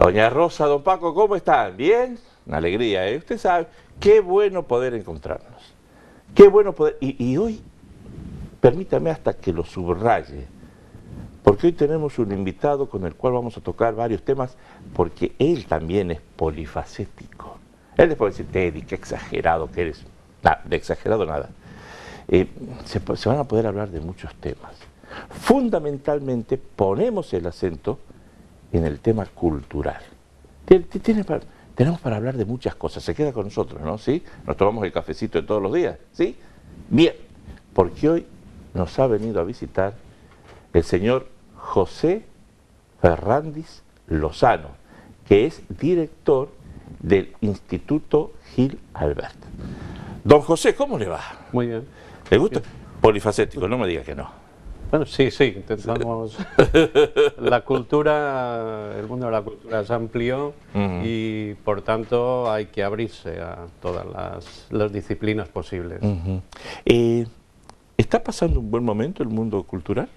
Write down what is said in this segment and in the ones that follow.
Doña Rosa, don Paco, ¿cómo están? ¿Bien? Una alegría, ¿eh? Usted sabe, qué bueno poder encontrarnos. Qué bueno poder... Y hoy, permítame hasta que lo subraye, porque hoy tenemos un invitado con el cual vamos a tocar varios temas, porque él también es polifacético. Él después dice, Teddy, qué exagerado que eres. Nada, de exagerado nada. Se van a poder hablar de muchos temas. Fundamentalmente ponemos el acento en el tema cultural. Tenemos para hablar de muchas cosas. Se queda con nosotros, ¿no? ¿Sí? Nos tomamos el cafecito de todos los días, ¿sí? Bien, porque hoy nos ha venido a visitar el señor José Ferrandis Lozano, que es director del Instituto Gil Albert. Don José, ¿cómo le va? Muy bien. ¿Le gusta? Polifacético, no me diga que no. Bueno, sí, intentamos. La cultura, el mundo de la cultura es amplio y por tanto hay que abrirse a todas las disciplinas posibles. ¿Está pasando un buen momento el mundo cultural?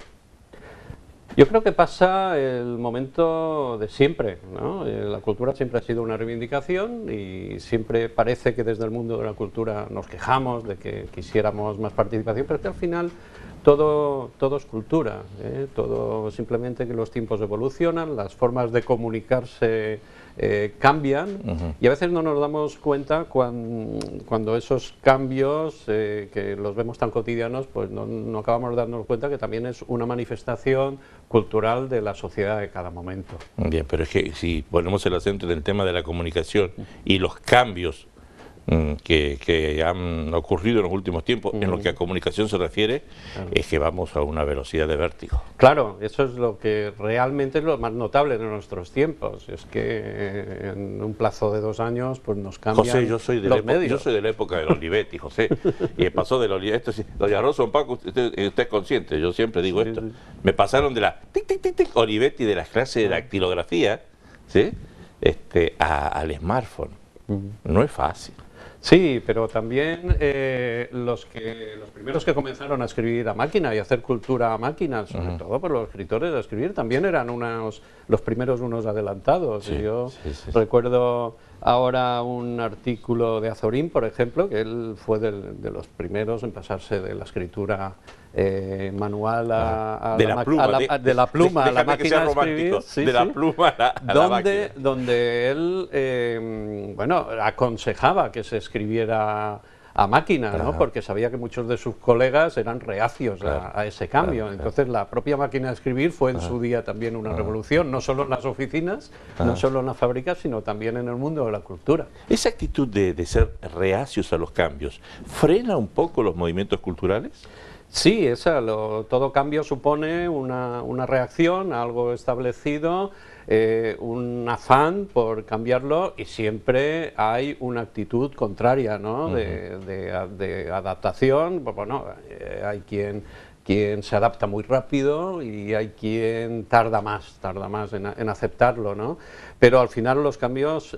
Yo creo que pasa el momento de siempre, ¿no? La cultura siempre ha sido una reivindicación y siempre parece que desde el mundo de la cultura nos quejamos de que quisiéramos más participación, pero es que al final todo es cultura, ¿eh? Todo simplemente que los tiempos evolucionan, las formas de comunicarse cambian y a veces no nos damos cuenta cuando esos cambios que los vemos tan cotidianos, pues no acabamos dándonos cuenta que también es una manifestación cultural de la sociedad de cada momento. Bien, pero es que si ponemos el acento en el tema de la comunicación y los cambios que han ocurrido en los últimos tiempos, en lo que a comunicación se refiere, es que vamos a una velocidad de vértigo. Claro, eso es lo que realmente es lo más notable de nuestros tiempos, es que en un plazo de 2 años pues nos cambian. José, yo soy de la época del Olivetti, José, y pasó del Olivetti, doña Rosa, don Paco, usted es consciente, yo siempre digo esto, me pasaron de la Olivetti, de las clases de dactilografía, ¿sí? Al smartphone. No es fácil. Sí, pero también los primeros que comenzaron a escribir a máquina y a hacer cultura a máquina, sobre todo por los escritores de escribir, también eran los primeros unos adelantados. Sí, Yo sí. recuerdo ahora un artículo de Azorín, por ejemplo, que él fue de los primeros en pasarse de la escritura manual a la pluma a la máquina de escribir, de la pluma a la máquina. Donde él bueno, aconsejaba que se escribiera a máquina, ¿no? Porque sabía que muchos de sus colegas eran reacios a ese cambio. Entonces la propia máquina de escribir fue en su día también una revolución, no solo en las oficinas, no solo en las fábricas, sino también en el mundo de la cultura. ¿Esa actitud de ser reacios a los cambios frena un poco los movimientos culturales? Sí, todo cambio supone una reacción a algo establecido, un afán por cambiarlo y siempre hay una actitud contraria, ¿no? de adaptación. Bueno, hay quien se adapta muy rápido y hay quien tarda más en aceptarlo, ¿no? Pero al final los cambios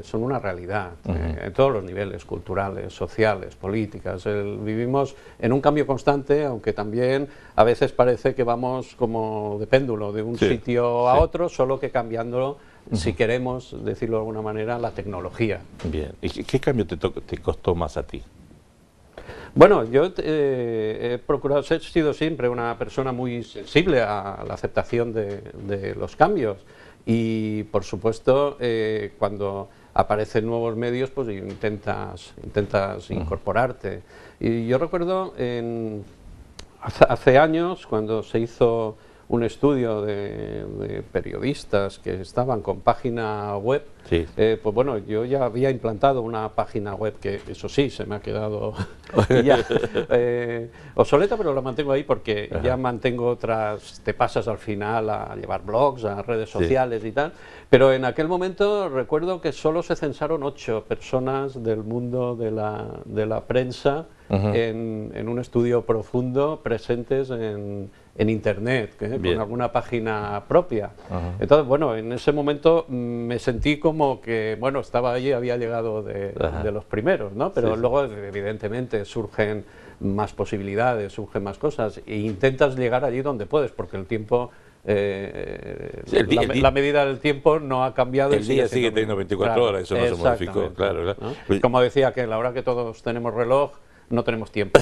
son una realidad en todos los niveles, culturales, sociales, políticas. Vivimos en un cambio constante, aunque también a veces parece que vamos como de péndulo, de un sitio a otro, solo que cambiando, si queremos decirlo de alguna manera, la tecnología. Bien, ¿y qué cambio te costó más a ti? Bueno, yo he procurado, he sido siempre una persona muy sensible a la aceptación de los cambios y, por supuesto, cuando aparecen nuevos medios, pues intentas incorporarte. Y yo recuerdo hace años, cuando se hizo un estudio de periodistas que estaban con página web, pues bueno, yo ya había implantado una página web que, eso sí, se me ha quedado ya obsoleta, pero la mantengo ahí porque ya mantengo otras, te pasas al final a llevar blogs, a redes sociales y tal, pero en aquel momento recuerdo que solo se censaron 8 personas del mundo de la prensa en un estudio profundo presentes en internet, con alguna página propia. Entonces, bueno, en ese momento me sentí como que, bueno, estaba allí, había llegado de los primeros, ¿no? Pero luego, evidentemente, surgen más posibilidades, surgen más cosas, e intentas llegar allí donde puedes, porque el tiempo la medida del tiempo no ha cambiado. El día sigue teniendo 24 horas, eso no se modificó, claro, ¿no? Como decía, que a la hora que todos tenemos reloj, no tenemos tiempo.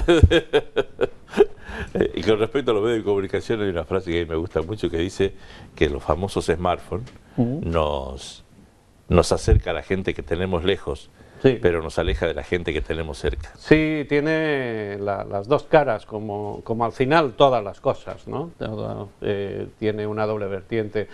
Y con respecto a los medios de comunicación, hay una frase que a mí me gusta mucho que dice que los famosos smartphones nos acerca a la gente que tenemos lejos, sí, pero nos aleja de la gente que tenemos cerca. Sí, tiene las dos caras, como al final todas las cosas, ¿no? Tiene una doble vertiente.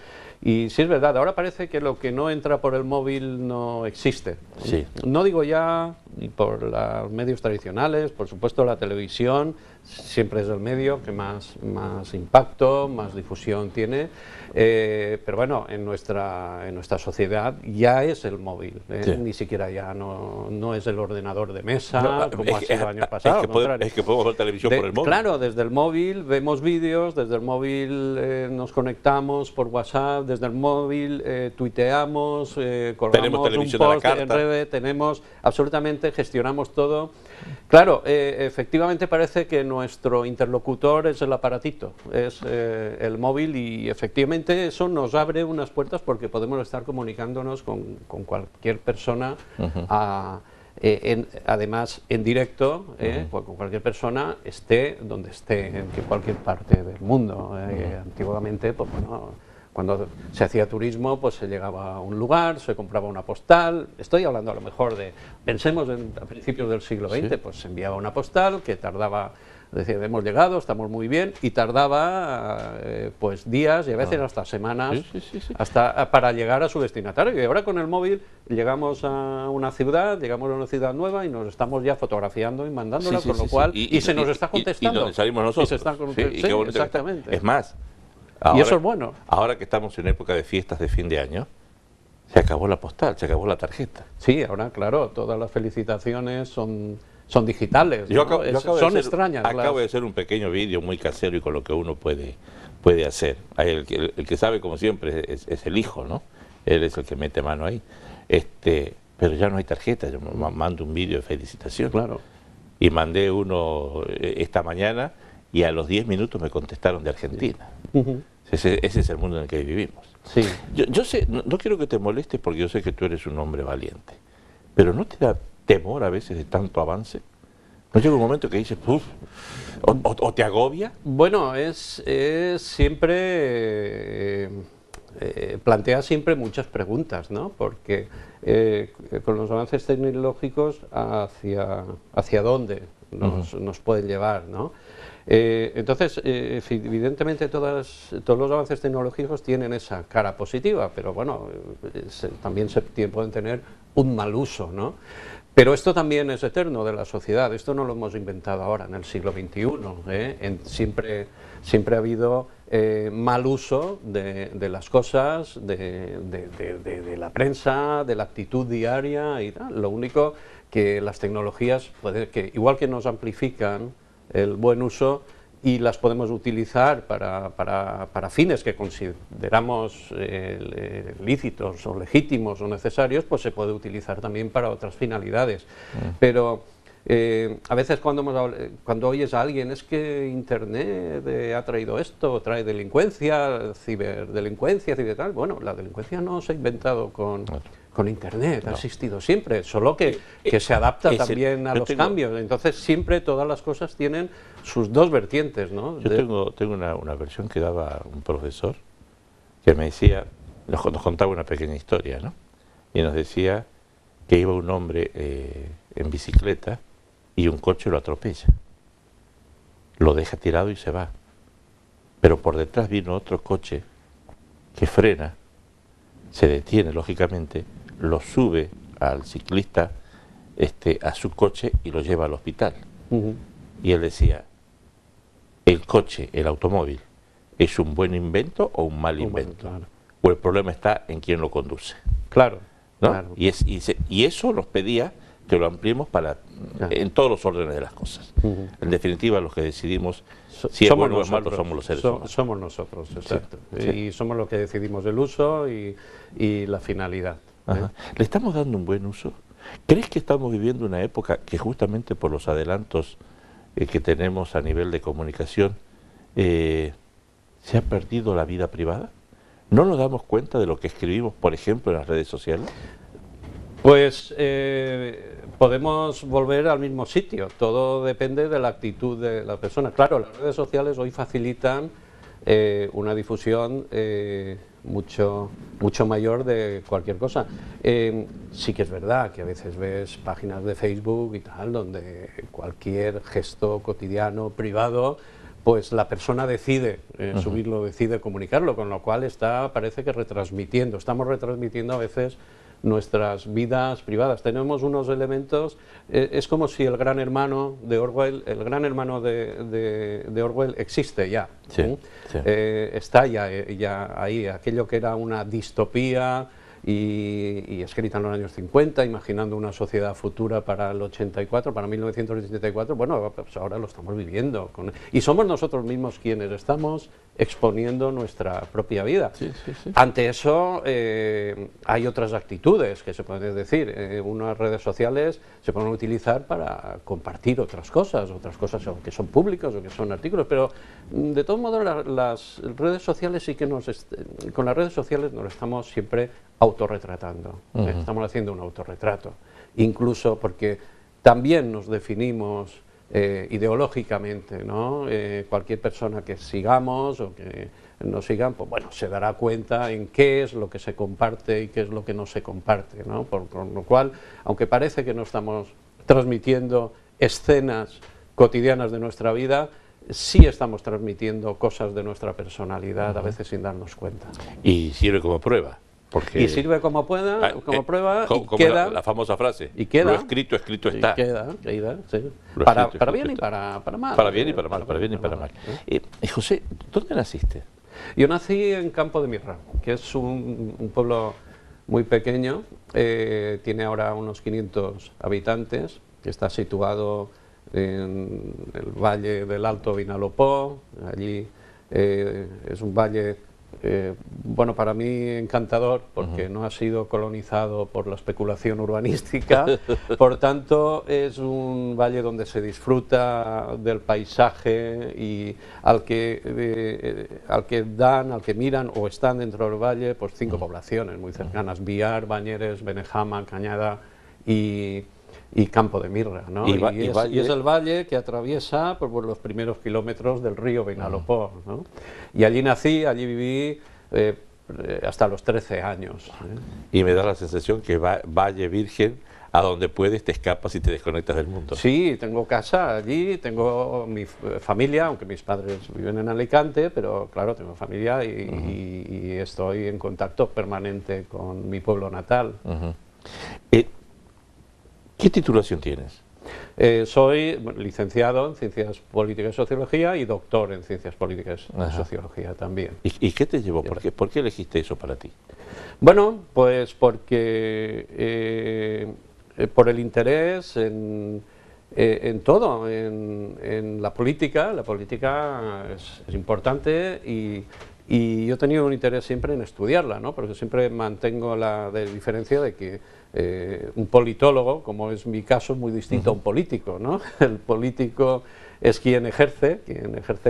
Y sí es verdad, ahora parece que lo que no entra por el móvil no existe. Sí. No digo ya por los medios tradicionales, por supuesto la televisión siempre es el medio que más impacto, más difusión tiene, pero bueno, en nuestra sociedad ya es el móvil, sí, ni siquiera ya no es el ordenador de mesa, como ha sido años pasados. Es que podemos ver televisión por el móvil. Claro, desde el móvil vemos vídeos, desde el móvil nos conectamos por WhatsApp, desde el móvil tuiteamos, colgamos un post en redes, tenemos absolutamente, gestionamos todo. Claro, efectivamente parece que nuestro interlocutor es el aparatito, es el móvil, y efectivamente eso nos abre unas puertas porque podemos estar comunicándonos con cualquier persona, además en directo, con cualquier persona, esté donde esté, en cualquier parte del mundo. Antiguamente, pues bueno, cuando se hacía turismo, pues se llegaba a un lugar, se compraba una postal. Estoy hablando a lo mejor pensemos a principios del siglo XX, sí, pues se enviaba una postal que tardaba, decía, hemos llegado, estamos muy bien, y tardaba pues días y a veces hasta semanas, hasta para llegar a su destinatario. Y ahora con el móvil llegamos a una ciudad nueva y nos estamos ya fotografiando y mandándola, con lo cual, y se nos está contestando. Y donde salimos nosotros. Y qué bonito, exactamente. Es más, y eso es bueno. Ahora que estamos en época de fiestas de fin de año, se acabó la postal, se acabó la tarjeta. Sí, ahora, claro, todas las felicitaciones son digitales, ¿no? Son extrañas. Acabo de hacer un pequeño vídeo muy casero y con lo que uno puede hacer. El que sabe, como siempre, es el hijo, ¿no? Él es el que mete mano ahí. Pero ya no hay tarjeta, yo mando un vídeo de felicitación. Claro. Y mandé uno esta mañana y a los 10 minutos me contestaron de Argentina. Ese es el mundo en el que vivimos. Sí. Yo sé, no quiero que te molestes porque yo sé que tú eres un hombre valiente, pero ¿no te da temor a veces de tanto avance? ¿No llega un momento que dices, uff, o te agobia? Bueno, es siempre, plantea siempre muchas preguntas, ¿no? Porque con los avances tecnológicos, ¿hacia dónde nos pueden llevar, ¿no? Entonces, evidentemente todos los avances tecnológicos tienen esa cara positiva, pero bueno, también pueden tener un mal uso, ¿no? Pero esto también es eterno de la sociedad, esto no lo hemos inventado ahora en el siglo XXI, siempre ha habido mal uso de las cosas, de la prensa, de la actitud diaria y tal. Lo único que las tecnologías, igual que nos amplifican el buen uso y las podemos utilizar para fines que consideramos lícitos o legítimos o necesarios, pues se puede utilizar también para otras finalidades. Pero a veces cuando oyes a alguien, es que Internet ha traído esto, trae delincuencia, ciberdelincuencia, tal. Bueno, la delincuencia no se ha inventado con Internet, ha existido siempre, solo que se adapta también a los cambios. Entonces siempre todas las cosas tienen sus dos vertientes, ¿no? Yo tengo una versión que daba un profesor que me decía, nos contaba una pequeña historia, ¿no? Y nos decía que iba un hombre en bicicleta y un coche lo atropella, lo deja tirado y se va, pero por detrás vino otro coche que frena, se detiene lógicamente, lo sube al ciclista a su coche y lo lleva al hospital. Y él decía, el coche, el automóvil, ¿es un buen invento o un mal invento? Claro. O el problema está en quién lo conduce. Claro. ¿No? Claro. Y eso nos pedía que lo ampliemos en todos los órdenes de las cosas. En definitiva, los que decidimos si es bueno o es malo somos los seres humanos. Somos nosotros, exacto. Sí. Y somos los que decidimos el uso y la finalidad. ¿Le estamos dando un buen uso? ¿Crees que estamos viviendo una época que justamente por los adelantos que tenemos a nivel de comunicación se ¿Se ha perdido la vida privada? ¿No nos damos cuenta de lo que escribimos, por ejemplo, en las redes sociales? Pues podemos volver al mismo sitio, todo depende de la actitud de la persona. Claro, las redes sociales hoy facilitan una difusión mucho mayor de cualquier cosa. Sí que es verdad que a veces ves páginas de Facebook y tal, donde cualquier gesto cotidiano, privado, pues la persona decide subirlo, decide comunicarlo, con lo cual parece que estamos retransmitiendo a veces nuestras vidas privadas. Tenemos unos elementos, es como si el gran hermano de Orwell, de Orwell existe ya, sí, sí. Está ya ahí, aquello que era una distopía y escrita en los años 50, imaginando una sociedad futura para el 84, para 1984, bueno, pues ahora lo estamos viviendo. Y somos nosotros mismos quienes estamos exponiendo nuestra propia vida. Sí, sí, sí. Ante eso hay otras actitudes que se pueden decir. Unas redes sociales se pueden utilizar para compartir otras cosas que son públicas o que son artículos, pero de todos modos las redes sociales sí que con las redes sociales nos estamos siempre autorretratando. Estamos haciendo un autorretrato, incluso porque también nos definimos ideológicamente, ¿no? Cualquier persona que sigamos o que nos sigan, pues bueno, se dará cuenta en qué es lo que se comparte y qué es lo que no se comparte, ¿no? Con lo cual, aunque parece que no estamos transmitiendo escenas cotidianas de nuestra vida, sí estamos transmitiendo cosas de nuestra personalidad, a veces sin darnos cuenta. Y sirve como prueba. Y sirve como prueba como queda la famosa frase, y queda, lo escrito, escrito está. Queda, sí. Para bien y para mal. Para bien y para mal, para bien y para mal. José, ¿dónde naciste? Yo nací en Campo de Mirra, que es un pueblo muy pequeño, tiene ahora unos 500 habitantes, que está situado en el valle del Alto Vinalopó. Allí es un valle, bueno, para mí encantador, porque no ha sido colonizado por la especulación urbanística, por tanto es un valle donde se disfruta del paisaje y al que miran o están dentro del valle, pues 5 poblaciones muy cercanas: Biar, Bañeres, Benejama, Cañada y Campo de Mirra, ¿no? Y es el valle que atraviesa pues, los primeros kilómetros del río Vinalopó, ¿no? Y allí nací, allí viví hasta los 13 años. Y me da la sensación que Valle Virgen, a donde puedes te escapas y te desconectas del mundo. Sí, tengo casa allí, tengo mi familia, aunque mis padres viven en Alicante, pero claro, tengo familia y estoy en contacto permanente con mi pueblo natal. ¿Qué titulación tienes? Soy licenciado en Ciencias Políticas y Sociología y doctor en Ciencias Políticas y Sociología también. ¿Y qué te llevó? ¿Por qué elegiste eso para ti? Bueno, pues porque por el interés en todo, en la política. La política es importante y yo he tenido un interés siempre en estudiarla, ¿no? Porque siempre mantengo la diferencia de que un politólogo, como es mi caso, es muy distinto a un político, ¿no? El político es quien ejerce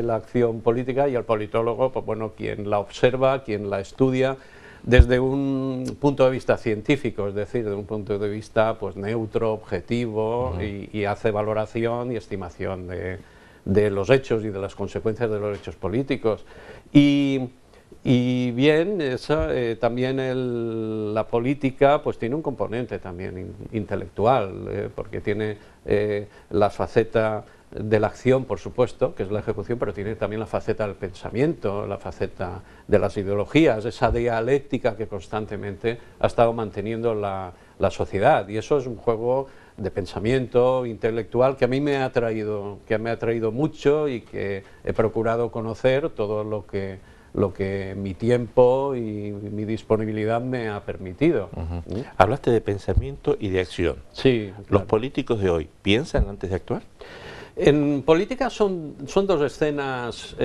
la acción política, y el politólogo, pues bueno, quien la observa, quien la estudia desde un punto de vista científico, es decir, desde un punto de vista pues neutro, objetivo, y hace valoración y estimación de los hechos y de las consecuencias de los hechos políticos. Y bien, también la política pues tiene un componente también intelectual, porque tiene la faceta de la acción, por supuesto, que es la ejecución, pero tiene también la faceta del pensamiento, la faceta de las ideologías, esa dialéctica que constantemente ha estado manteniendo la sociedad, y eso es un juego de pensamiento intelectual que a mí me ha atraído mucho, y que he procurado conocer todo lo que mi tiempo y mi disponibilidad me ha permitido. Hablaste de pensamiento y de acción. Sí, claro. ¿Los políticos de hoy piensan antes de actuar? En política son dos escenas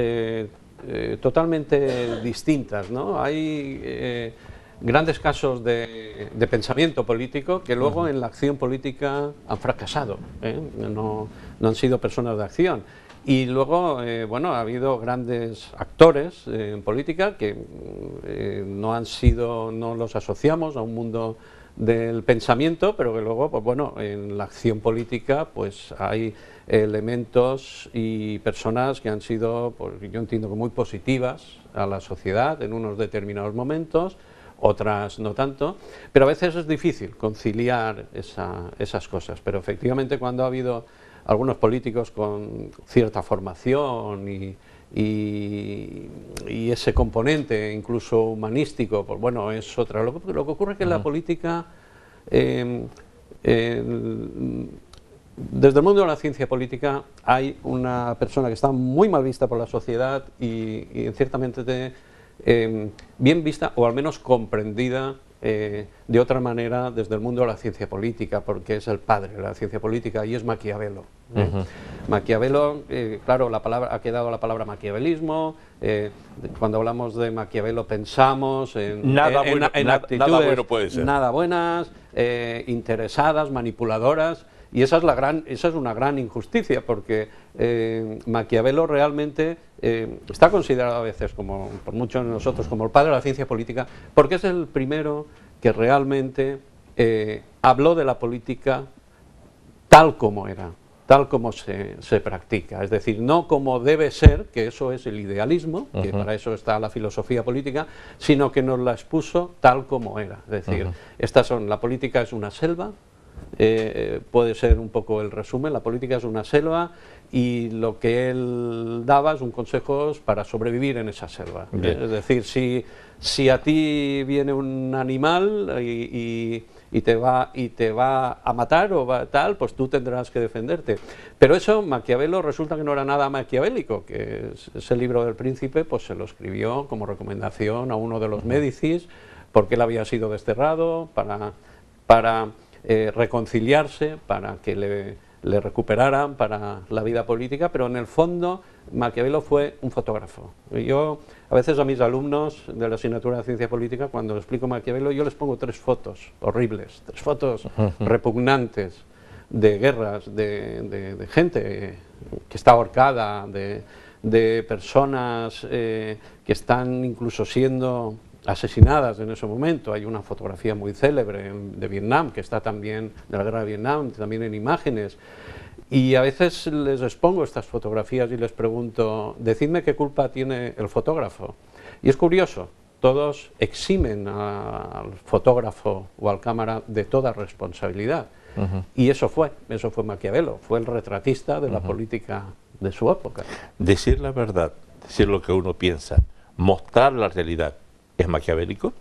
totalmente distintas, ¿no? Hay grandes casos de pensamiento político que luego en la acción política han fracasado, no han sido personas de acción. Y luego, bueno, ha habido grandes actores en política que no los asociamos a un mundo del pensamiento, pero que luego, pues bueno, en la acción política pues hay elementos y personas que han sido, pues, yo entiendo que muy positivas a la sociedad en unos determinados momentos, otras no tanto, pero a veces es difícil conciliar esas cosas, pero efectivamente cuando ha habido algunos políticos con cierta formación y ese componente incluso humanístico, pues bueno, es otra. Lo que ocurre es que en la política, desde el mundo de la ciencia política, hay una persona que está muy mal vista por la sociedad y ciertamente bien vista o al menos comprendida de otra manera desde el mundo de la ciencia política, porque es el padre de la ciencia política y es Maquiavelo. Maquiavelo, claro, ha quedado la palabra maquiavelismo. Cuando hablamos de Maquiavelo pensamos en actitudes nada bueno puede ser. Nada buenas, interesadas, manipuladoras. Y esa es una gran injusticia, porque Maquiavelo realmente está considerado a veces, como por muchos de nosotros, como el padre de la ciencia política, porque es el primero que realmente habló de la política tal como era, tal como se practica, es decir, no como debe ser, que eso es el idealismo, que para eso está la filosofía política, sino que nos la expuso tal como era, es decir, la política es una selva. Puede ser un poco el resumen, la política es una selva y lo que él daba son consejos para sobrevivir en esa selva. Es decir, si a ti viene un animal y te va a matar o tal, pues tú tendrás que defenderte. Pero eso Maquiavelo resulta que no era nada maquiavélico, que ese libro del Príncipe pues se lo escribió como recomendación a uno de los Médicis, porque él había sido desterrado para reconciliarse, para que le recuperaran para la vida política, pero en el fondo Maquiavelo fue un fotógrafo. Yo a veces a mis alumnos de la asignatura de Ciencia Política, cuando les explico Maquiavelo, yo les pongo 3 fotos horribles, 3 fotos repugnantes de guerras, de gente que está ahorcada, de personas que están incluso siendo asesinadas en ese momento. Hay una fotografía muy célebre de Vietnam, que está también, de la guerra de Vietnam, también en imágenes. Y a veces les expongo estas fotografías y les pregunto, decidme qué culpa tiene el fotógrafo. Y es curioso, todos eximen al fotógrafo o al cámara de toda responsabilidad. Y eso fue Maquiavelo, fue el retratista de la política de su época. Decir la verdad, decir lo que uno piensa, mostrar la realidad, ¿es maquiavélico?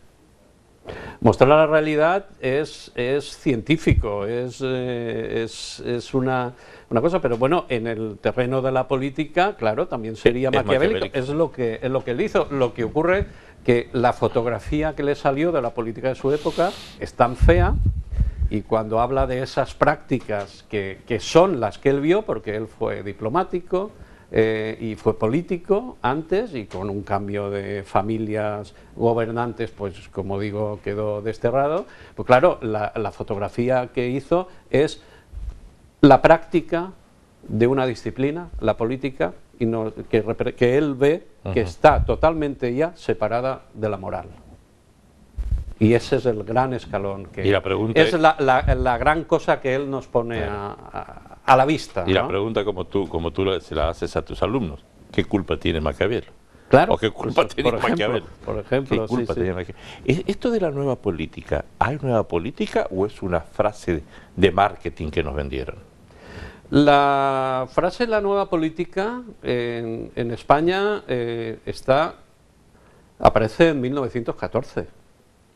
Mostrar la realidad es científico, es una cosa, pero bueno, en el terreno de la política, claro, también sería maquiavélico. Es lo que él hizo. Lo que ocurre que la fotografía que le salió de la política de su época es tan fea, y cuando habla de esas prácticas que son las que él vio, porque él fue diplomático, y fue político antes, y con un cambio de familias gobernantes, pues como digo, quedó desterrado. Pues claro, la fotografía que hizo es la práctica de una disciplina, la política, y que él ve que está totalmente ya separada de la moral. Y ese es el gran escalón, que es la gran cosa que él nos pone a la vista. Y ¿no? La pregunta como tú se la haces a tus alumnos, ¿qué culpa tiene Maquiavelo? Claro. ¿O qué culpa tiene Maquiavelo? Por ejemplo, ¿Qué culpa tiene Maquiavelo? ¿Esto de la nueva política, hay nueva política o es una frase de marketing que nos vendieron? La frase de la nueva política en España aparece en 1914,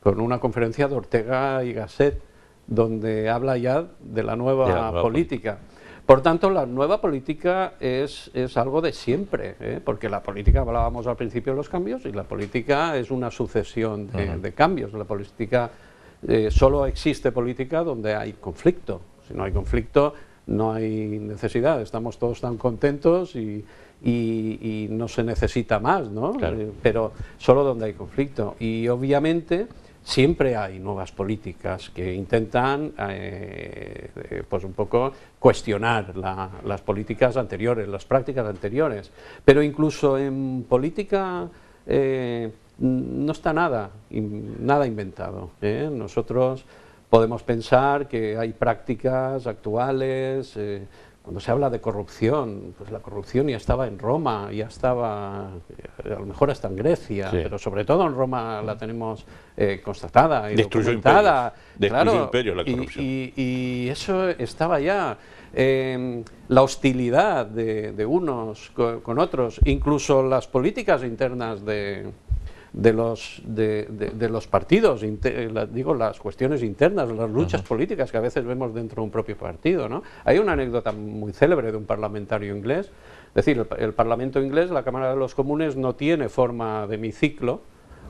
con una conferencia de Ortega y Gasset, donde habla ya de la nueva política. Por tanto, la nueva política es algo de siempre, porque la política, hablábamos al principio de los cambios, y la política es una sucesión de cambios. La política, solo existe política donde hay conflicto. Si no hay conflicto, no hay necesidad. Estamos todos tan contentos y no se necesita más, ¿no? Claro. Pero solo donde hay conflicto. Y obviamente siempre hay nuevas políticas que intentan pues un poco cuestionar las políticas anteriores, las prácticas anteriores, pero incluso en política no está nada inventado, ¿eh? Nosotros podemos pensar que hay prácticas actuales, cuando se habla de corrupción, pues la corrupción ya estaba en Roma, ya estaba, a lo mejor hasta en Grecia, sí, pero sobre todo en Roma la tenemos constatada y documentada. Destruyó imperios la corrupción. Y eso estaba ya. La hostilidad de unos con otros, incluso las políticas internas de los partidos, digo, las cuestiones internas, las luchas políticas que a veces vemos dentro de un propio partido, ¿no? Hay una anécdota muy célebre de un parlamentario inglés, es decir, el Parlamento inglés, la Cámara de los Comunes, no tiene forma de hemiciclo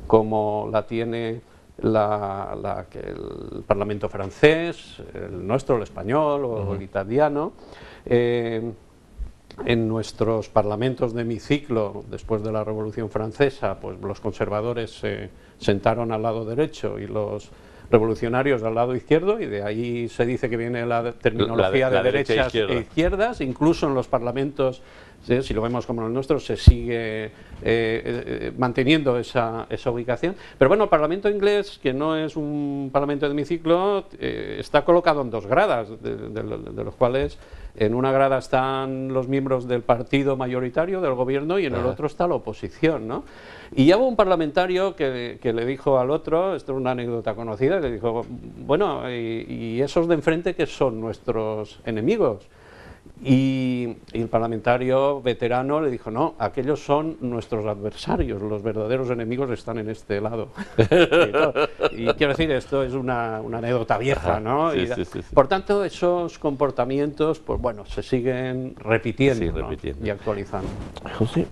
como la tiene el Parlamento francés, el nuestro, el español o el italiano. En nuestros parlamentos de hemiciclo, después de la Revolución Francesa, pues los conservadores se sentaron al lado derecho y los revolucionarios al lado izquierdo, y de ahí se dice que viene la terminología de derechas e izquierdas. Incluso en los parlamentos, ¿sí?, si lo vemos como el nuestro, se sigue manteniendo esa ubicación. Pero bueno, el Parlamento inglés, que no es un parlamento de hemiciclo, está colocado en dos gradas, de los cuales en una grada están los miembros del partido mayoritario del gobierno y en el otro está la oposición, ¿no? Y ya hubo un parlamentario que le dijo al otro, esto es una anécdota conocida, le dijo, bueno, y esos de enfrente que son nuestros enemigos. Y el parlamentario veterano le dijo, no, aquellos son nuestros adversarios, los verdaderos enemigos están en este lado. Y quiero decir, esto es una anécdota vieja, ¿no? Sí, sí. Por tanto, esos comportamientos, pues bueno, se siguen repitiendo, ¿no?, y actualizando. José,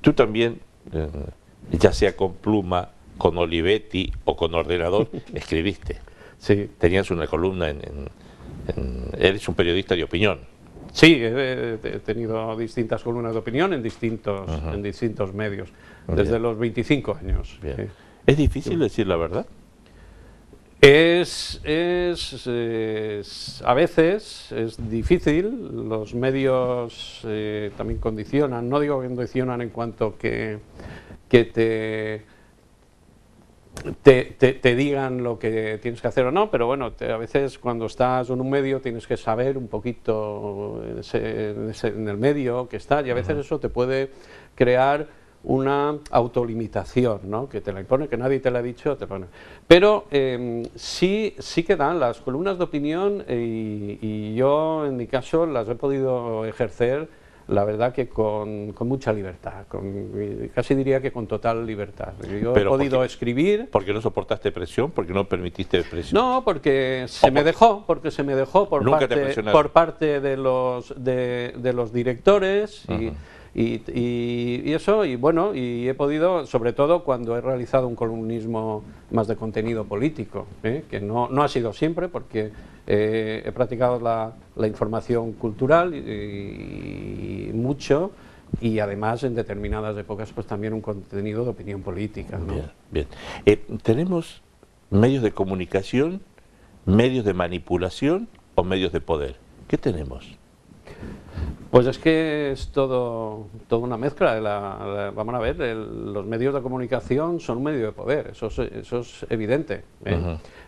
tú también, ya sea con pluma, con Olivetti o con ordenador, escribiste. Sí. Tenías una columna eres un periodista de opinión. Sí, he tenido distintas columnas de opinión en distintos medios, desde los 25 años. Bien. ¿Es difícil decir la verdad? A veces es difícil, los medios también condicionan, no digo que condicionan en cuanto que te digan lo que tienes que hacer o no, pero bueno, a veces cuando estás en un medio tienes que saber un poquito en el medio que estás, y a veces eso te puede crear una autolimitación, ¿no?, que te la impone, que nadie te la ha dicho, te pone. Pero sí que dan las columnas de opinión, y yo en mi caso las he podido ejercer, la verdad, que con mucha libertad, casi diría que con total libertad. Yo he podido escribir. ¿Porque no soportaste presión? ¿Porque no permitiste presión? No, porque se me dejó por parte de los directores y eso, y bueno, y he podido, sobre todo cuando he realizado un columnismo más de contenido político, que no ha sido siempre, porque he practicado la información cultural y mucho, y además en determinadas épocas pues también un contenido de opinión política, ¿no? Bien. ¿Tenemos medios de comunicación, medios de manipulación o medios de poder? ¿Qué tenemos? Pues es que es toda una mezcla. Vamos a ver, los medios de comunicación son un medio de poder, eso es evidente.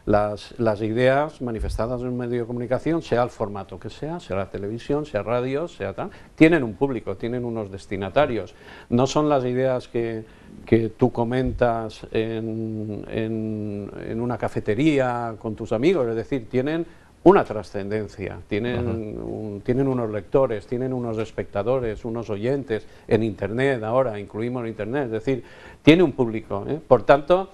Las ideas manifestadas en un medio de comunicación, sea el formato que sea la televisión, sea radio, sea tal, tienen un público, tienen unos destinatarios. No son las ideas que tú comentas en una cafetería con tus amigos, es decir, tienen una trascendencia, tienen unos lectores, tienen unos espectadores, unos oyentes, en Internet ahora, incluimos Internet, es decir, tiene un público, Por tanto,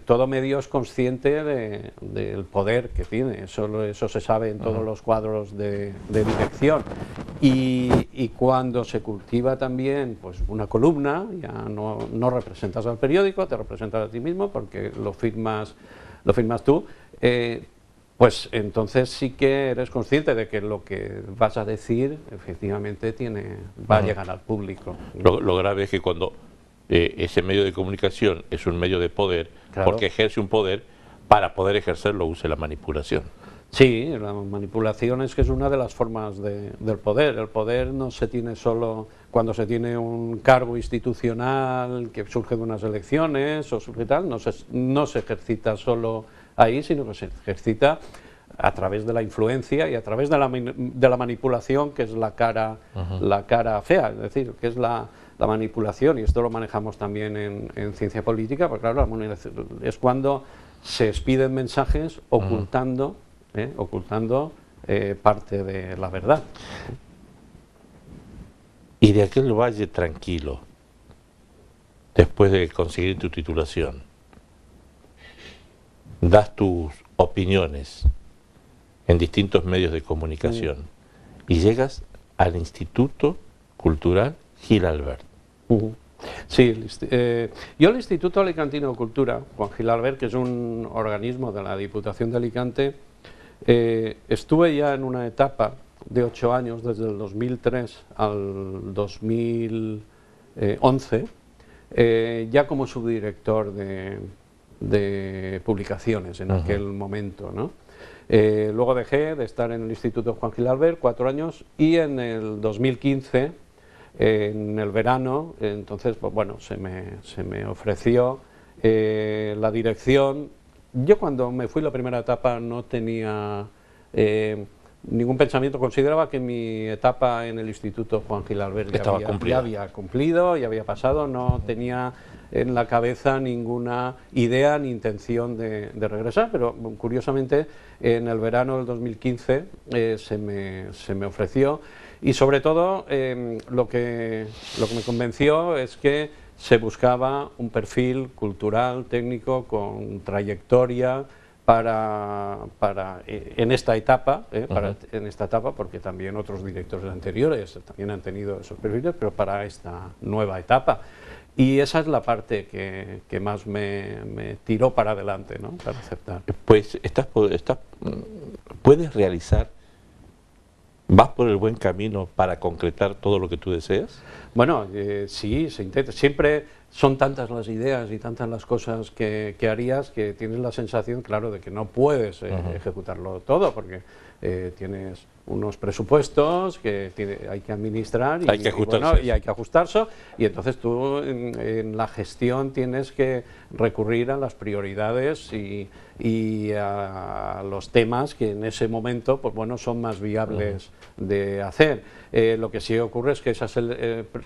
todo medio es consciente del poder que tiene, eso se sabe en todos los cuadros de dirección, y cuando se cultiva también pues una columna, ya no representas al periódico, te representas a ti mismo porque lo firmas tú, pues entonces sí que eres consciente de que lo que vas a decir efectivamente va a llegar al público. Lo grave es que cuando ese medio de comunicación es un medio de poder, Claro. porque ejerce un poder, para poder ejercerlo use la manipulación. Sí, la manipulación es que es una de las formas del poder. El poder no se tiene solo cuando se tiene un cargo institucional que surge de unas elecciones o surge tal, no se ejercita solo ahí, sino que se ejercita a través de la influencia y a través de la manipulación, que es la cara fea, es decir, que es la manipulación, y esto lo manejamos también en ciencia política, porque claro, es cuando se expiden mensajes ocultando parte de la verdad. Y de aquel valle tranquilo, después de conseguir tu titulación, das tus opiniones en distintos medios de comunicación y llegas al Instituto Cultural Gil Albert. Sí, yo el Instituto Alicantino de Cultura, Juan Gil Albert, que es un organismo de la Diputación de Alicante, estuve ya en una etapa de 8 años, desde el 2003 al 2011, ya como subdirector de publicaciones en aquel momento, ¿no? Luego dejé de estar en el Instituto Juan Gil Albert 4 años, y en el 2015, en el verano, entonces pues bueno, se me ofreció la dirección. Yo cuando me fui la primera etapa no tenía ningún pensamiento, consideraba que mi etapa en el Instituto Juan Gil Albert ya había cumplido, ya había pasado, no tenía en la cabeza ninguna idea ni intención de regresar, pero curiosamente en el verano del 2015 se me ofreció, y sobre todo lo que me convenció es que se buscaba un perfil cultural, técnico, con trayectoria en esta etapa, porque también otros directores anteriores también han tenido esos perfiles, pero para esta nueva etapa. Y esa es la parte que más me tiró para adelante, ¿no? Para aceptar. Pues puedes realizar, ¿vas por el buen camino para concretar todo lo que tú deseas? Bueno, sí, se intenta. Siempre son tantas las ideas y tantas las cosas que harías, que tienes la sensación, claro, de que no puedes ejecutarlo todo, porque tienes unos presupuestos que hay que administrar y hay que ajustarse, y entonces tú en la gestión tienes que recurrir a las prioridades y a los temas que en ese momento pues bueno, son más viables de hacer. Lo que sí ocurre es que esas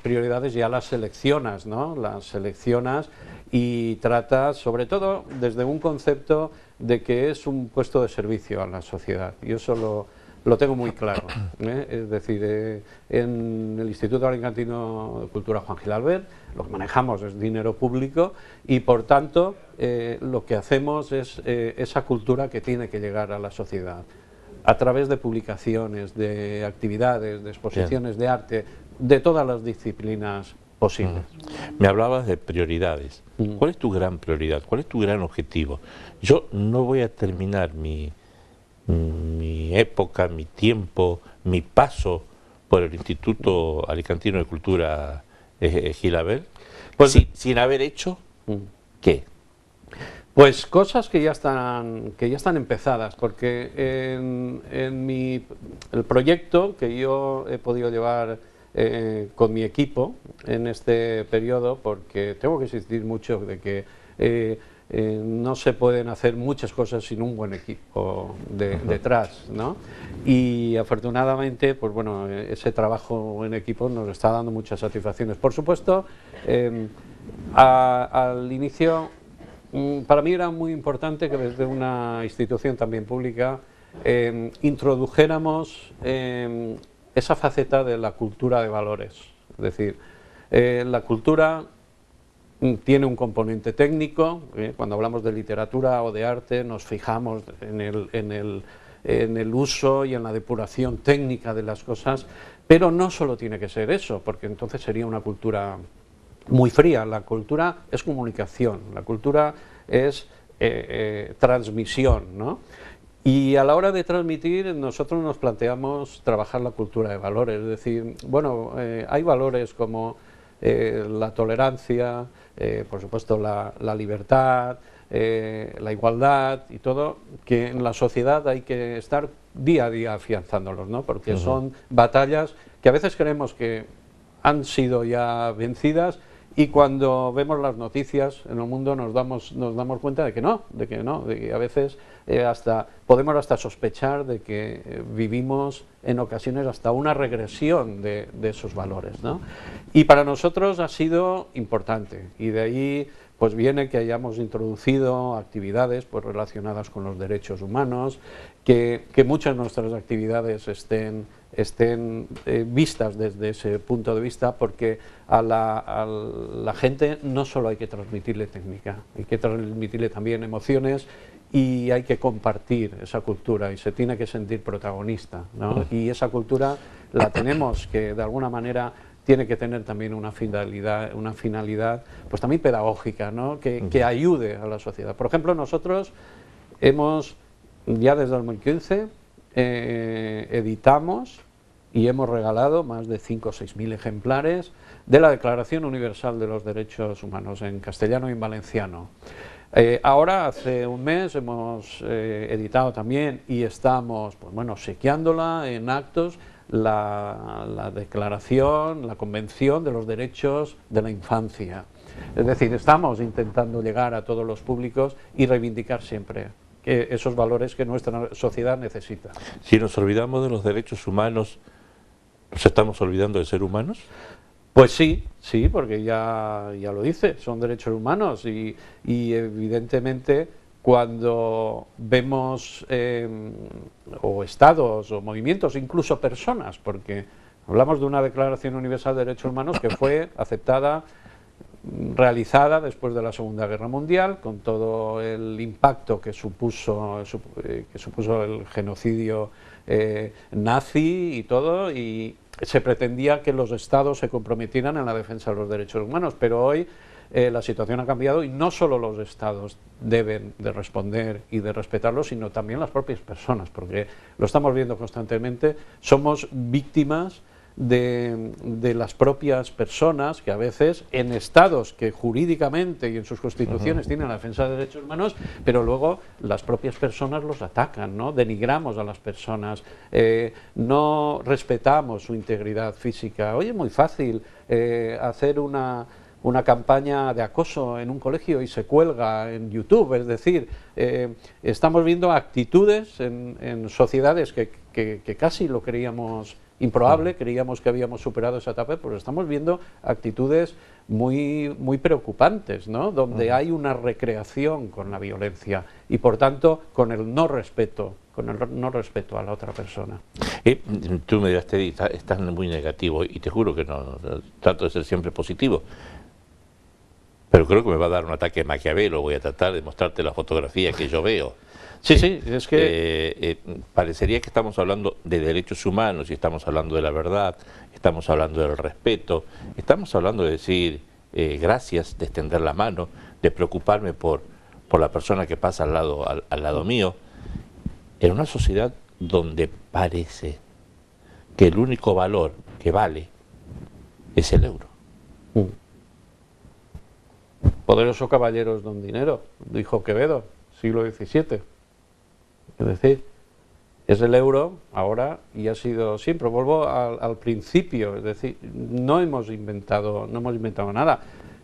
prioridades ya las seleccionas, ¿no? Las seleccionas y tratas, sobre todo, desde un concepto de que es un puesto de servicio a la sociedad. Yo eso lo tengo muy claro, ¿eh? Es decir, en el Instituto Alicantino de Cultura Juan Gil Albert lo que manejamos es dinero público, y por tanto lo que hacemos es esa cultura que tiene que llegar a la sociedad a través de publicaciones, de actividades, de exposiciones de arte, de todas las disciplinas posibles. Me hablabas de prioridades. ¿Cuál es tu gran prioridad? ¿Cuál es tu gran objetivo? Yo no voy a terminar mi época, mi tiempo, mi paso por el Instituto Alicantino de Cultura Gil Albert sin haber hecho ¿qué? Pues cosas que ya están empezadas, porque el proyecto que yo he podido llevar con mi equipo en este periodo, porque tengo que insistir mucho de que no se pueden hacer muchas cosas sin un buen equipo detrás, ¿no? Y afortunadamente, pues bueno, ese trabajo en equipo nos está dando muchas satisfacciones. Por supuesto, al inicio, para mí era muy importante que desde una institución también pública introdujéramos esa faceta de la cultura de valores. Es decir, la cultura tiene un componente técnico, cuando hablamos de literatura o de arte nos fijamos en el uso y en la depuración técnica de las cosas, pero no solo tiene que ser eso, porque entonces sería una cultura muy fría. La cultura es comunicación, la cultura es transmisión, ¿no? Y a la hora de transmitir, nosotros nos planteamos trabajar la cultura de valores, es decir, bueno, hay valores como la tolerancia, por supuesto la libertad, la igualdad y todo, que en la sociedad hay que estar día a día afianzándolos, ¿no? Porque son batallas que a veces creemos que han sido ya vencidas, y cuando vemos las noticias en el mundo nos damos cuenta de que no, de que a veces podemos hasta sospechar de que vivimos en ocasiones hasta una regresión de esos valores, ¿no? Y para nosotros ha sido importante, y de ahí pues viene que hayamos introducido actividades pues relacionadas con los derechos humanos, que muchas de nuestras actividades estén vistas desde ese punto de vista, porque a la gente no solo hay que transmitirle técnica, hay que transmitirle también emociones, y hay que compartir esa cultura y se tiene que sentir protagonista, ¿no? Y esa cultura la tenemos que de alguna manera tiene que tener también una finalidad pues también pedagógica, ¿no? Que ayude a la sociedad. Por ejemplo, nosotros hemos ya desde 2015 editamos y hemos regalado más de 5 o 6 mil ejemplares de la Declaración Universal de los Derechos Humanos en castellano y en valenciano. Ahora, hace un mes, hemos editado también y estamos pues, bueno, obsequiándola en actos, la declaración, la Convención de los Derechos de la Infancia. Es decir, estamos intentando llegar a todos los públicos y reivindicar siempre esos valores que nuestra sociedad necesita. Si nos olvidamos de los derechos humanos, ¿nos estamos olvidando de ser humanos? Pues sí, porque ya lo dice, son derechos humanos, y evidentemente cuando vemos o estados o movimientos, incluso personas, porque hablamos de una Declaración Universal de Derechos Humanos que fue aceptada, realizada después de la Segunda Guerra Mundial, con todo el impacto que supuso el genocidio nazi y todo, y se pretendía que los estados se comprometieran en la defensa de los derechos humanos, pero hoy la situación ha cambiado, y no solo los estados deben de responder y de respetarlos, sino también las propias personas, porque lo estamos viendo constantemente, somos víctimas de las propias personas, que a veces en estados que jurídicamente y en sus constituciones tienen la defensa de derechos humanos, pero luego las propias personas los atacan, ¿no? Denigramos a las personas, no respetamos su integridad física. Hoy es muy fácil hacer una campaña de acoso en un colegio y se cuelga en YouTube, es decir, estamos viendo actitudes en sociedades que casi lo creíamos improbable, creíamos que habíamos superado esa etapa, pero estamos viendo actitudes muy preocupantes, ¿no? Donde hay una recreación con la violencia y por tanto con el no respeto a la otra persona. Tú me dirás, Teddy, estás muy negativo, y te juro que no, trato de ser siempre positivo. Pero creo que me va a dar un ataque de Maquiavelo. Voy a tratar de mostrarte la fotografía que yo veo. Sí, es que parecería que estamos hablando de derechos humanos, y estamos hablando de la verdad, estamos hablando del respeto, estamos hablando de decir gracias, de extender la mano, de preocuparme por la persona que pasa al lado mío, en una sociedad donde parece que el único valor que vale es el euro. Poderoso caballeros don dinero, dijo Quevedo, siglo XVII. Es decir, es el euro ahora y ha sido siempre. Vuelvo al principio, es decir, no hemos inventado nada.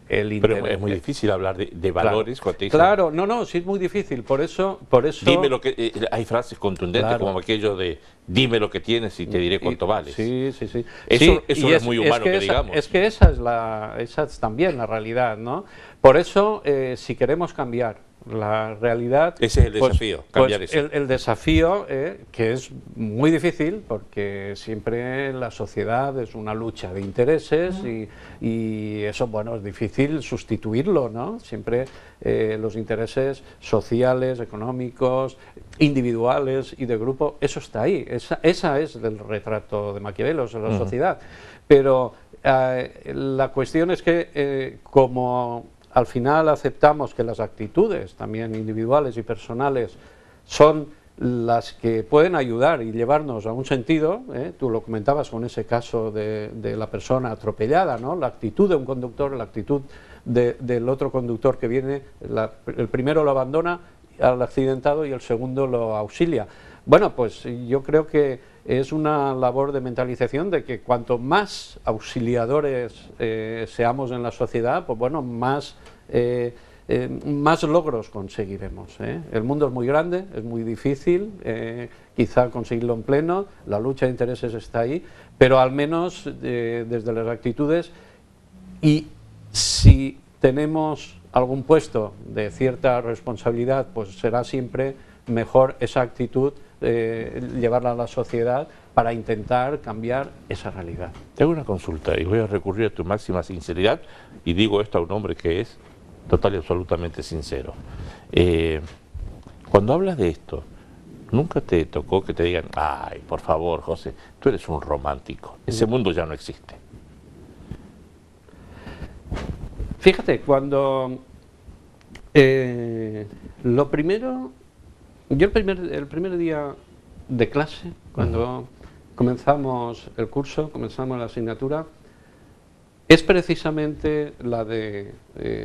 Pero es muy difícil hablar de valores. Claro, no, sí es muy difícil, por eso... Dime lo que... hay frases contundentes, como aquello de dime lo que tienes y te diré cuánto vales. Sí. Eso es muy humano, que digamos. Es que esa es también la realidad, ¿no? Por eso, si queremos cambiar la realidad... Ese es el desafío, cambiar eso. El desafío, que es muy difícil, porque siempre la sociedad es una lucha de intereses, y eso, bueno, es difícil sustituirlo, ¿no? Siempre los intereses sociales, económicos, individuales y de grupo, eso está ahí. Esa es el retrato de Maquiavelo, en la sociedad. Pero la cuestión es que como al final aceptamos que las actitudes también individuales y personales son las que pueden ayudar y llevarnos a un sentido, tú lo comentabas con ese caso de la persona atropellada, ¿no? La actitud de un conductor, la actitud del otro conductor que viene, el primero lo abandona al accidentado y el segundo lo auxilia. Bueno, pues yo creo que es una labor de mentalización de que cuanto más auxiliadores seamos en la sociedad, pues bueno, más logros conseguiremos. El mundo es muy grande, es muy difícil, quizá conseguirlo en pleno, la lucha de intereses está ahí, pero al menos desde las actitudes, y si tenemos algún puesto de cierta responsabilidad, pues será siempre mejor esa actitud, llevarla a la sociedad para intentar cambiar esa realidad. Te hago una consulta y voy a recurrir a tu máxima sinceridad, y digo esto a un hombre que es total y absolutamente sincero. Cuando hablas de esto, ¿nunca te tocó que te digan, ay, por favor, José, tú eres un romántico, ese mundo ya no existe? Fíjate, cuando lo primero, yo el primer día de clase, cuando comenzamos el curso, comenzamos la asignatura, es precisamente la de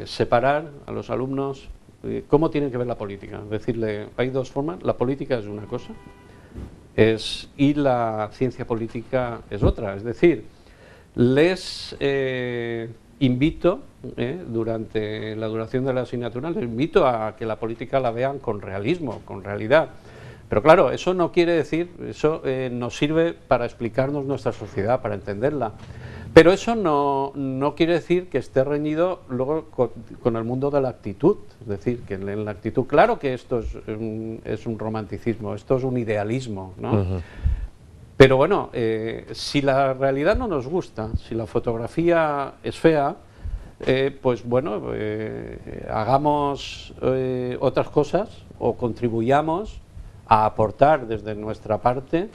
separar a los alumnos cómo tienen que ver la política. Decirle, hay dos formas, la política es una cosa y la ciencia política es otra. Es decir, les invito, durante la duración de la asignatura, les invito a que la política la vean con realismo, con realidad. Pero claro, eso no quiere decir, eso nos sirve para explicarnos nuestra sociedad, para entenderla. Pero eso no quiere decir que esté reñido luego con el mundo de la actitud. Es decir, que en la actitud, claro que esto es un romanticismo, esto es un idealismo, ¿no? Pero bueno, si la realidad no nos gusta, si la fotografía es fea, pues bueno, hagamos otras cosas o contribuyamos a aportar desde nuestra parte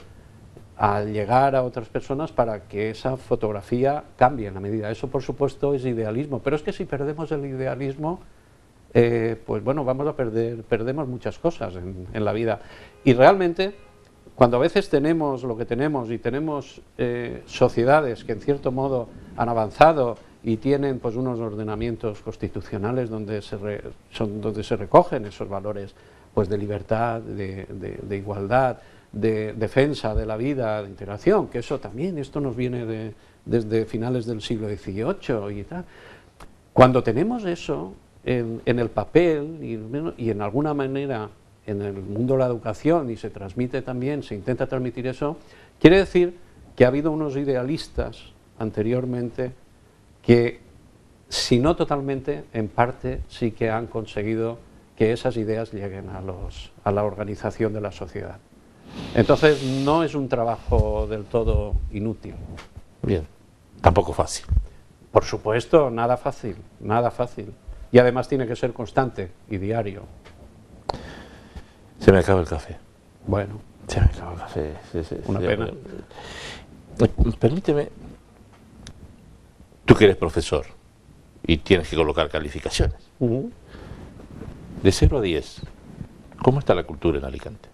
al llegar a otras personas para que esa fotografía cambie en la medida. Eso, por supuesto, es idealismo, pero es que si perdemos el idealismo, pues bueno, perdemos muchas cosas en la vida. Y realmente, cuando a veces tenemos lo que tenemos y tenemos sociedades que en cierto modo han avanzado y tienen pues unos ordenamientos constitucionales donde se recogen esos valores pues de libertad, de igualdad, de defensa de la vida, de integración, que eso también, esto nos viene desde finales del siglo XVIII y tal. Cuando tenemos eso en el papel y en alguna manera en el mundo de la educación y se transmite también, se intenta transmitir eso, quiere decir que ha habido unos idealistas anteriormente que, si no totalmente, en parte sí que han conseguido que esas ideas lleguen a la organización de la sociedad. Entonces no es un trabajo del todo inútil. Bien, tampoco fácil. Por supuesto, nada fácil, nada fácil. Y además tiene que ser constante y diario. Se me acaba el café. Bueno. Se me acaba el café. Una pena. Permíteme, tú que eres profesor y tienes que colocar calificaciones. De 0 a 10, ¿cómo está la cultura en Alicante?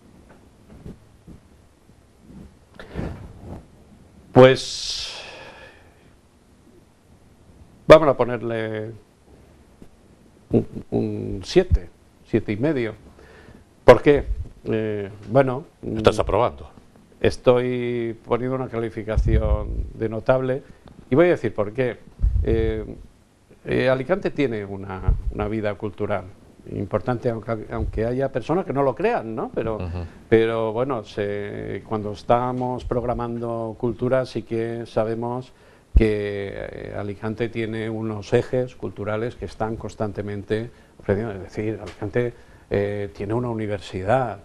Pues vamos a ponerle un 7, 7,5. ¿Por qué? Bueno... ¿Estás aprobando? Estoy poniendo una calificación de notable y voy a decir por qué. Alicante tiene una vida cultural importante, aunque haya personas que no lo crean, ¿no? Pero bueno, cuando estamos programando cultura sí que sabemos que Alicante tiene unos ejes culturales que están constantemente ofreciendo. Es decir, Alicante tiene una universidad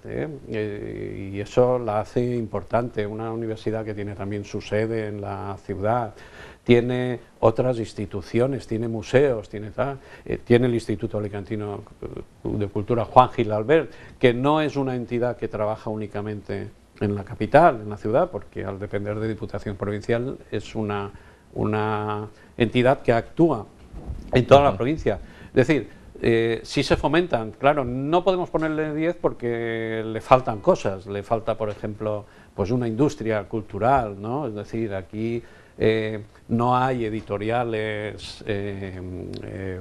y eso la hace importante, una universidad que tiene también su sede en la ciudad. Tiene otras instituciones, tiene museos, tiene el Instituto Alicantino de Cultura Juan Gil Albert, que no es una entidad que trabaja únicamente en la capital, en la ciudad, porque al depender de Diputación Provincial es una entidad que actúa en toda la provincia. Es decir, sí se fomentan. Claro, no podemos ponerle 10 porque le faltan cosas. Le falta, por ejemplo, pues una industria cultural, ¿no? Es decir, aquí no hay editoriales,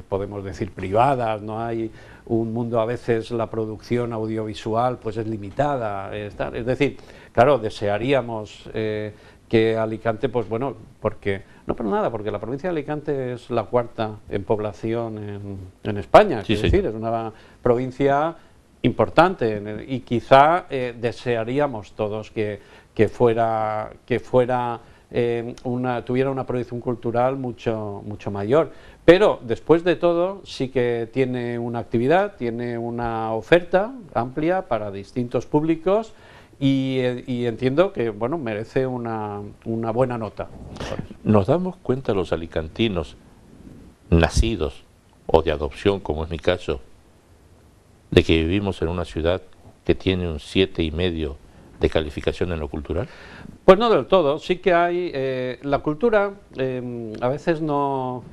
podemos decir, privadas, no hay un mundo, a veces la producción audiovisual pues es limitada. Es decir, claro, desearíamos que Alicante, pues bueno, porque, no por nada, porque la provincia de Alicante es la cuarta en población en España, Sí, es sí. decir, es una provincia importante y quizá desearíamos todos que tuviera una producción cultural mucho mayor. Pero después de todo sí que tiene una actividad, tiene una oferta amplia para distintos públicos y entiendo que bueno, merece una buena nota. ¿Nos damos cuenta los alicantinos nacidos o de adopción, como es mi caso, de que vivimos en una ciudad que tiene un 7,5 de calificación en lo cultural? Pues no del todo, sí que hay, la cultura a veces no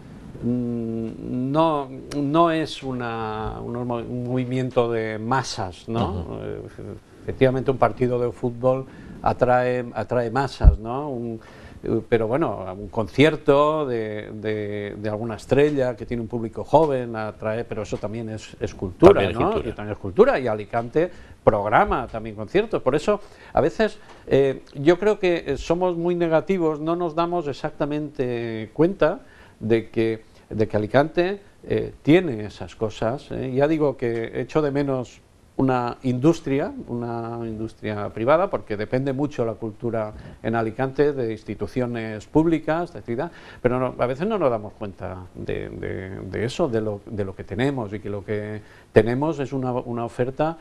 es un movimiento de masas, ¿no? Efectivamente un partido de fútbol atrae masas, ¿no? Pero bueno, un concierto de alguna estrella que tiene un público joven atrae, pero eso también es cultura, también es ¿no? cultura. Y también es cultura, y Alicante programa también conciertos. Por eso, a veces, yo creo que somos muy negativos, no nos damos exactamente cuenta de que Alicante tiene esas cosas. Ya digo que echo de menos una industria privada, porque depende mucho la cultura en Alicante de instituciones públicas, de actividad, pero no, a veces no nos damos cuenta de eso, de lo que tenemos, y que lo que tenemos es una oferta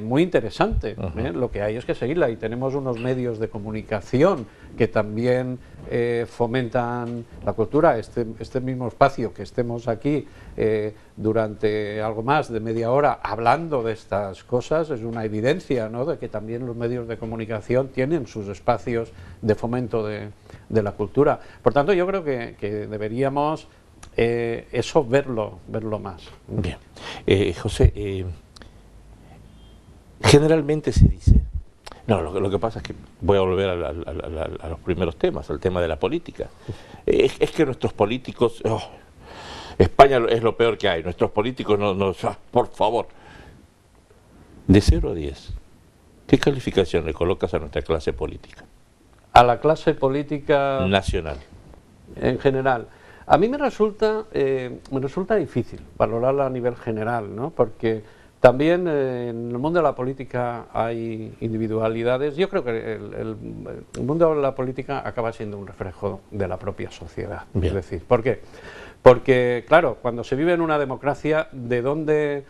muy interesante. Lo que hay es que seguirla, y tenemos unos medios de comunicación que también fomentan la cultura. Este mismo espacio, que estemos aquí durante algo más de media hora hablando de estas cosas, es una evidencia, ¿no?, de que también los medios de comunicación tienen sus espacios de fomento de la cultura. Por tanto, yo creo que deberíamos eso verlo más. Bien. José, generalmente se dice, no, lo que pasa es que voy a volver a los primeros temas, al tema de la política. Es que nuestros políticos, España es lo peor que hay, nuestros políticos por favor. De 0 a 10, ¿qué calificación le colocas a nuestra clase política? A la clase política nacional. En general. A mí me resulta difícil valorarla a nivel general, ¿no? Porque también en el mundo de la política hay individualidades. Yo creo que el mundo de la política acaba siendo un reflejo de la propia sociedad. Bien. Es decir, ¿por qué? Porque, claro, cuando se vive en una democracia, ¿de dónde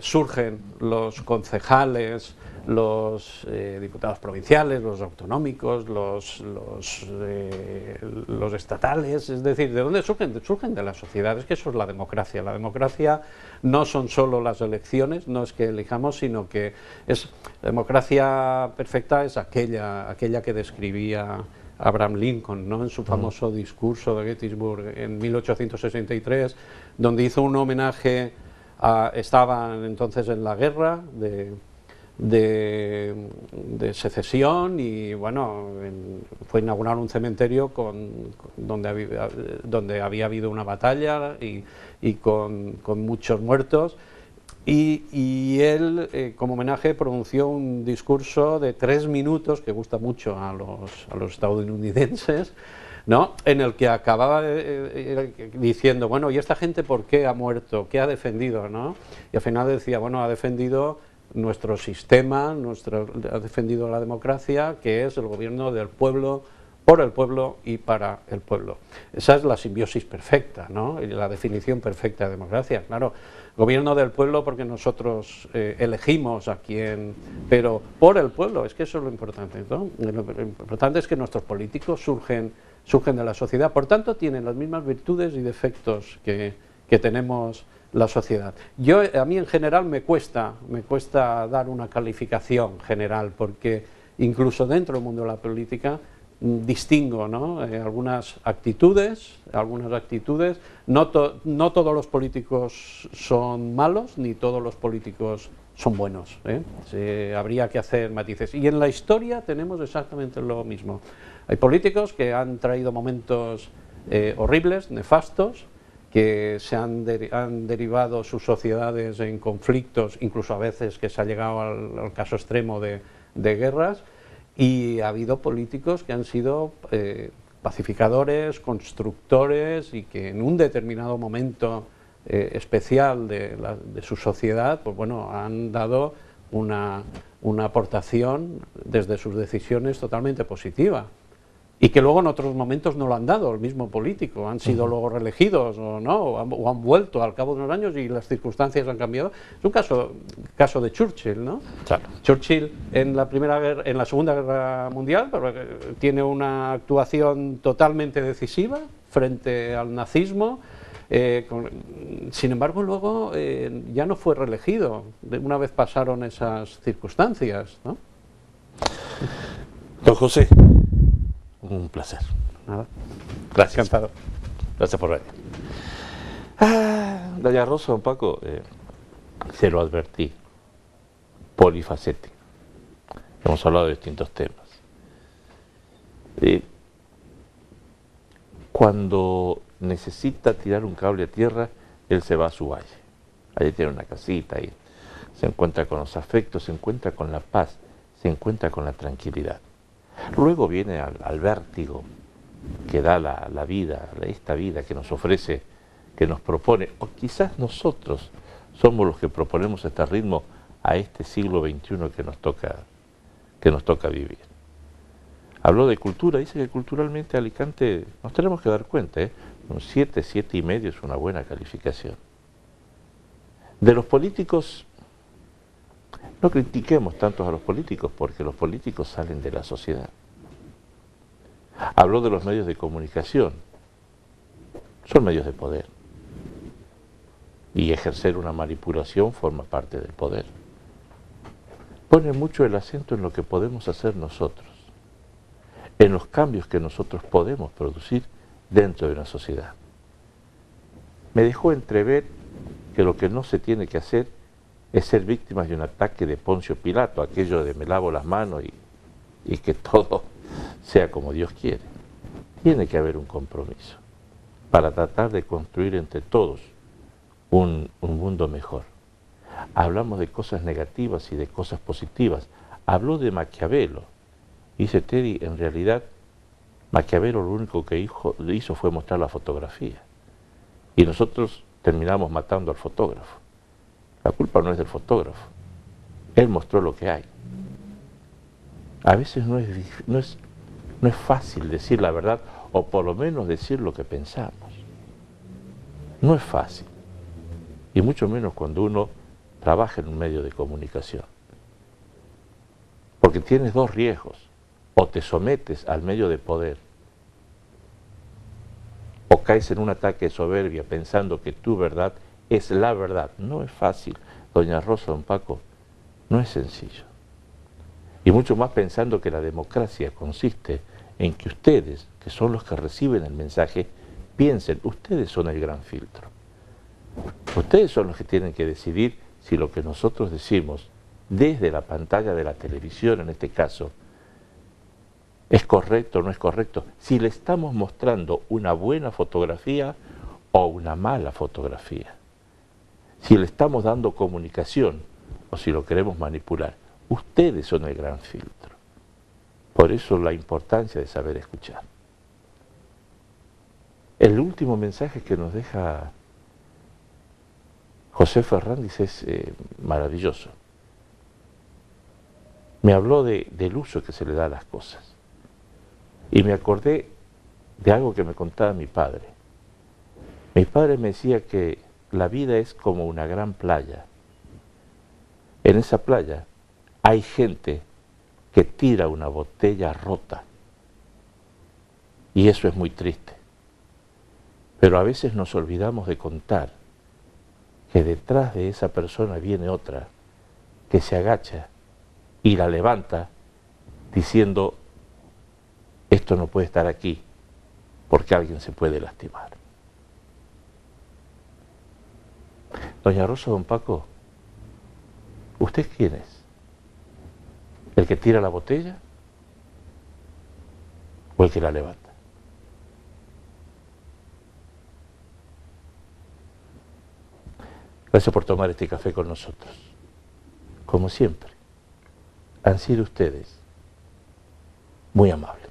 surgen los concejales, los diputados provinciales, los autonómicos, los estatales? Es decir, ¿de dónde surgen? Surgen de la sociedad. Es que eso es la democracia. La democracia no son solo las elecciones, no es que elijamos, sino que la democracia perfecta es aquella que describía Abraham Lincoln, ¿no?, en su famoso discurso de Gettysburg en 1863, donde hizo un homenaje estaban entonces en la guerra de secesión, y bueno, fue inaugurar un cementerio donde había habido una batalla y con muchos muertos, y él como homenaje pronunció un discurso de 3 minutos que gusta mucho a los estadounidenses, ¿no?, en el que acababa diciendo, bueno, ¿y esta gente por qué ha muerto? ¿Qué ha defendido?, ¿no? Y al final decía, bueno, ha defendido nuestro sistema, ha defendido la democracia, que es el gobierno del pueblo, por el pueblo y para el pueblo. Esa es la simbiosis perfecta, ¿no?, y la definición perfecta de democracia. Claro, gobierno del pueblo porque nosotros elegimos a quien, pero por el pueblo, es que eso es lo importante, ¿no? Lo importante es que nuestros políticos surgen de la sociedad, por tanto tienen las mismas virtudes y defectos que tenemos la sociedad. A mí en general me cuesta dar una calificación general, porque incluso dentro del mundo de la política distingo, ¿no? Algunas actitudes, no todos los políticos son malos, ni todos los políticos son buenos, habría que hacer matices. Y en la historia tenemos exactamente lo mismo. Hay políticos que han traído momentos horribles, nefastos, que han derivado sus sociedades en conflictos, incluso a veces que se ha llegado al caso extremo de guerras, y ha habido políticos que han sido pacificadores, constructores, y que en un determinado momento especial de su sociedad, pues bueno, han dado una aportación desde sus decisiones totalmente positiva. Y que luego en otros momentos no lo han dado, el mismo político, han sido luego reelegidos o no, o han vuelto al cabo de unos años y las circunstancias han cambiado. Es un caso de Churchill, ¿no? Claro. Churchill en la Segunda Guerra Mundial tiene una actuación totalmente decisiva frente al nazismo. Sin embargo, luego ya no fue reelegido una vez pasaron esas circunstancias, ¿no? Don José, un placer. Nada. Gracias. Encantado. Gracias por venir. Doña Rosa, don Paco, se lo advertí, polifacético. Hemos hablado de distintos temas. Cuando necesita tirar un cable a tierra, él se va a su valle. Allí tiene una casita, ahí se encuentra con los afectos, se encuentra con la paz, se encuentra con la tranquilidad. Luego viene al vértigo que da la vida, esta vida que nos ofrece, que nos propone, o quizás nosotros somos los que proponemos este ritmo a este siglo XXI que nos toca vivir. Habló de cultura, dice que culturalmente Alicante nos tenemos que dar cuenta, un 7, 7,5 es una buena calificación. De los políticos, no critiquemos tanto a los políticos porque los políticos salen de la sociedad. Habló de los medios de comunicación, son medios de poder. Y ejercer una manipulación forma parte del poder. Pone mucho el acento en lo que podemos hacer nosotros, en los cambios que nosotros podemos producir dentro de una sociedad. Me dejó entrever que lo que no se tiene que hacer es ser víctimas de un ataque de Poncio Pilato, aquello de me lavo las manos y que todo sea como Dios quiere. Tiene que haber un compromiso para tratar de construir entre todos un mundo mejor. Hablamos de cosas negativas y de cosas positivas. Habló de Maquiavelo. Dice Teddy, en realidad, Maquiavelo lo único que hizo fue mostrar la fotografía. Y nosotros terminamos matando al fotógrafo. La culpa no es del fotógrafo. Él mostró lo que hay. A veces no es fácil decir la verdad, o por lo menos decir lo que pensamos. No es fácil. Y mucho menos cuando uno trabaja en un medio de comunicación. Porque tienes dos riesgos. O te sometes al medio de poder, o caes en un ataque de soberbia pensando que tu verdad es la verdad. No es fácil, doña Rosa, don Paco, no es sencillo. Y mucho más pensando que la democracia consiste en que ustedes, que son los que reciben el mensaje, piensen, ustedes son el gran filtro. Ustedes son los que tienen que decidir si lo que nosotros decimos desde la pantalla de la televisión, en este caso, ¿es correcto o no es correcto? Si le estamos mostrando una buena fotografía o una mala fotografía. Si le estamos dando comunicación o si lo queremos manipular. Ustedes son el gran filtro. Por eso la importancia de saber escuchar. El último mensaje que nos deja José Fernández es maravilloso. Me habló del uso que se le da a las cosas. Y me acordé de algo que me contaba mi padre. Mi padre me decía que la vida es como una gran playa. En esa playa hay gente que tira una botella rota. Y eso es muy triste. Pero a veces nos olvidamos de contar que detrás de esa persona viene otra que se agacha y la levanta diciendo: esto no puede estar aquí porque alguien se puede lastimar. Doña Rosa, don Paco, ¿usted quién es? ¿El que tira la botella o el que la levanta? Gracias por tomar este café con nosotros. Como siempre, han sido ustedes muy amables.